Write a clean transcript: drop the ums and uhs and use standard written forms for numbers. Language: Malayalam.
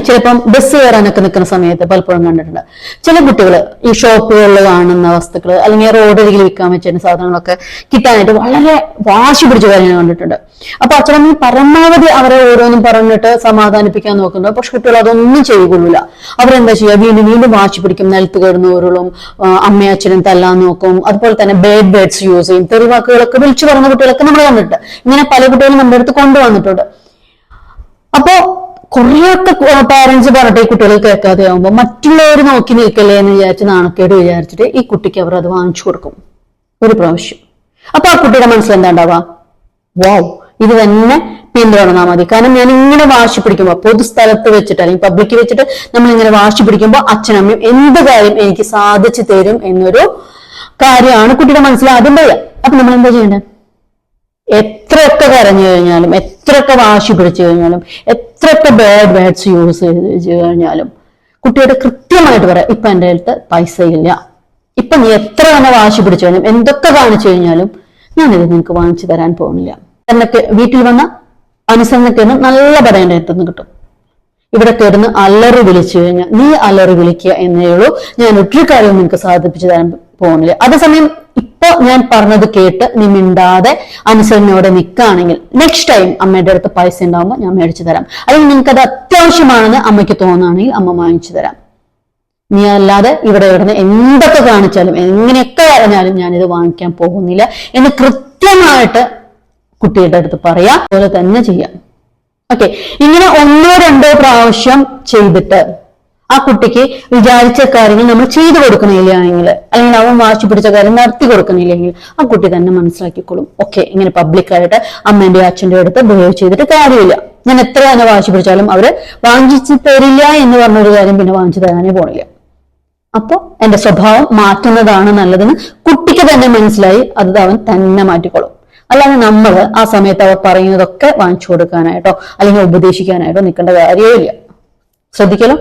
ചിലപ്പം ബസ് കയറാനൊക്കെ നിൽക്കുന്ന സമയത്ത് പലപ്പോഴും കണ്ടിട്ടുണ്ട് ചില കുട്ടികൾ ഈ ഷോപ്പുകളിൽ കാണുന്ന വസ്തുക്കൾ അല്ലെങ്കിൽ റോഡരികിൽ വിൽക്കാൻ വെച്ചിരുന്ന സാധനങ്ങളൊക്കെ കിട്ടാനായിട്ട് വളരെ വാശി പിടിച്ച കാര്യങ്ങൾ കണ്ടിട്ടുണ്ട്. അപ്പൊ അച്ഛനമ്മ പരമാവധി അവരെ ഓരോന്നും പറഞ്ഞിട്ട് സമാധാനിപ്പിക്കാൻ നോക്കുന്നു. പക്ഷെ കുട്ടികൾ അതൊന്നും ചെയ്യില്ല. അവരെന്താ ചെയ്യുക, വീണ്ടും വീണ്ടും വാശി പിടിക്കും, നിലത്ത് കയറുന്നവരോളും അമ്മയും അച്ഛനും തല്ലാൻ നോക്കും. അതുപോലെ തന്നെ ബേഡ് വേർഡ്സ് യൂസ് ചെയ്യും, തെറിവാക്കുകളൊക്കെ വിളിച്ചു പറയുന്ന കുട്ടികളൊക്കെ നമ്മൾ കണ്ടിട്ട് ഇങ്ങനെ പല കുട്ടികളും നമ്മുടെ അടുത്ത് കൊണ്ടുവന്നിട്ടുണ്ട്. അപ്പോ കുറെയൊക്കെ പാരന്റ്സ് പറഞ്ഞിട്ട് ഈ കുട്ടികൾ കേൾക്കാതെ ആവുമ്പോൾ മറ്റുള്ളവർ നോക്കി നിൽക്കല്ലേ എന്ന് വിചാരിച്ച് നാണക്കേട് വിചാരിച്ചിട്ട് ഈ കുട്ടിക്ക് അവർ അത് വാങ്ങിച്ചു കൊടുക്കും ഒരു പ്രാവശ്യം. അപ്പൊ ആ കുട്ടിയുടെ മനസ്സിൽ എന്താ ഉണ്ടാവുക, വാവ് ഇത് തന്നെ പിന്തുടർന്നാൽ മതി. കാരണം ഞാൻ ഇങ്ങനെ വാശി പിടിക്കുമ്പോൾ പൊതുസ്ഥലത്ത് വെച്ചിട്ട് അല്ലെങ്കിൽ പബ്ലിക് വെച്ചിട്ട് നമ്മൾ ഇങ്ങനെ വാശി പിടിക്കുമ്പോൾ അച്ഛനമ്മയും എന്ത് കാര്യം എനിക്ക് സാധിച്ചു തരും എന്നൊരു കാര്യമാണ് കുട്ടിയുടെ മനസ്സിൽ ആദ്യം പറയാം. അപ്പൊ നമ്മൾ എന്താ ചെയ്യേണ്ടത്, എത്രയൊക്കെ കരഞ്ഞു കഴിഞ്ഞാലും എത്രയൊക്കെ വാശി പിടിച്ചു കഴിഞ്ഞാലും എത്രയൊക്കെ ബാഡ് വേർഡ്സ് യൂസ് ചെയ്ത് കഴിഞ്ഞാലും കുട്ടിയോട് കൃത്യമായിട്ട് പറയാം, ഇപ്പൊ എന്റെ അടുത്ത് പൈസ ഇല്ല, ഇപ്പൊ നീ എത്ര തന്നെ വാശി പിടിച്ചു കഴിഞ്ഞാലും എന്തൊക്കെ കാണിച്ചു കഴിഞ്ഞാലും ഞാനിത് നിനക്ക് വാങ്ങിച്ചു തരാൻ പോകുന്നില്ല. എന്നൊക്കെ വീട്ടിൽ വന്ന അനുസരണക്കേന്ന് നല്ല പറയേണ്ട അടുത്തുനിന്ന് കിട്ടും. ഇവിടെ കയറുന്ന അലറി വിളിച്ചു കഴിഞ്ഞാൽ നീ അലറി വിളിക്കുക എന്നേ ഉള്ളൂ, ഞാൻ ഒത്തിരി കാര്യവും നിനക്ക് സാധിപ്പിച്ചു തരാൻ പോകുന്നില്ല. അതേസമയം ഇപ്പൊ ഞാൻ പറഞ്ഞത് കേട്ട് നീ മിണ്ടാതെ അനുസരണയോടെ നിൽക്കുകയാണെങ്കിൽ നെക്സ്റ്റ് ടൈം അമ്മയുടെ അടുത്ത് പൈസ ഉണ്ടാവുമ്പോൾ ഞാൻ മേടിച്ചു തരാം, അല്ലെങ്കിൽ നിനക്കത് അത്യാവശ്യമാണെന്ന് അമ്മയ്ക്ക് തോന്നുകയാണെങ്കിൽ അമ്മ വാങ്ങിച്ചു തരാം. നീ അല്ലാതെ ഇവിടെ ഇവിടുന്ന് എന്തൊക്കെ കാണിച്ചാലും എങ്ങനെയൊക്കെ പറഞ്ഞാലും ഞാനിത് വാങ്ങിക്കാൻ പോകുന്നില്ല എന്ന് കൃത്യമായിട്ട് കുട്ടിയുടെ അടുത്ത് പറയാം. അതുപോലെ തന്നെ ചെയ്യാം. ഓക്കെ, ഇങ്ങനെ 1-2 പ്രാവശ്യം ചെയ്തിട്ട് ആ കുട്ടിക്ക് വിചാരിച്ച കാര്യങ്ങൾ നമ്മൾ ചെയ്തു കൊടുക്കുന്നില്ലെങ്കിൽ അല്ലെങ്കിൽ അവൻ വാശി പിടിച്ച കാര്യം നടത്തി കൊടുക്കുന്നില്ലെങ്കിൽ ആ കുട്ടി തന്നെ മനസ്സിലാക്കിക്കോളും, ഓക്കെ ഇങ്ങനെ പബ്ലിക്കായിട്ട് അമ്മേന്റെ അച്ഛന്റെ അടുത്ത് ബിഹേവ് ചെയ്തിട്ട് കാര്യമില്ല, ഞാൻ എത്ര തന്നെ വാശി പിടിച്ചാലും അവര് വാങ്ങിച്ചു തരില്ല എന്ന് പറഞ്ഞൊരു കാര്യം പിന്നെ വാങ്ങിച്ചു തരാനേ പോണില്ല. അപ്പൊ എന്റെ സ്വഭാവം മാറ്റുന്നതാണ് നല്ലതെന്ന് കുട്ടിക്ക് തന്നെ മനസ്സിലായി, അത് അവൻ തന്നെ മാറ്റിക്കോളും. അല്ലാതെ നമ്മൾ ആ സമയത്ത് അവർ പറയുന്നതൊക്കെ വാങ്ങിച്ചു കൊടുക്കാനായിട്ടോ അല്ലെങ്കിൽ ഉപദേശിക്കാനായിട്ടോ നിൽക്കേണ്ട കാര്യമില്ല. ശ്രദ്ധിക്കലോ.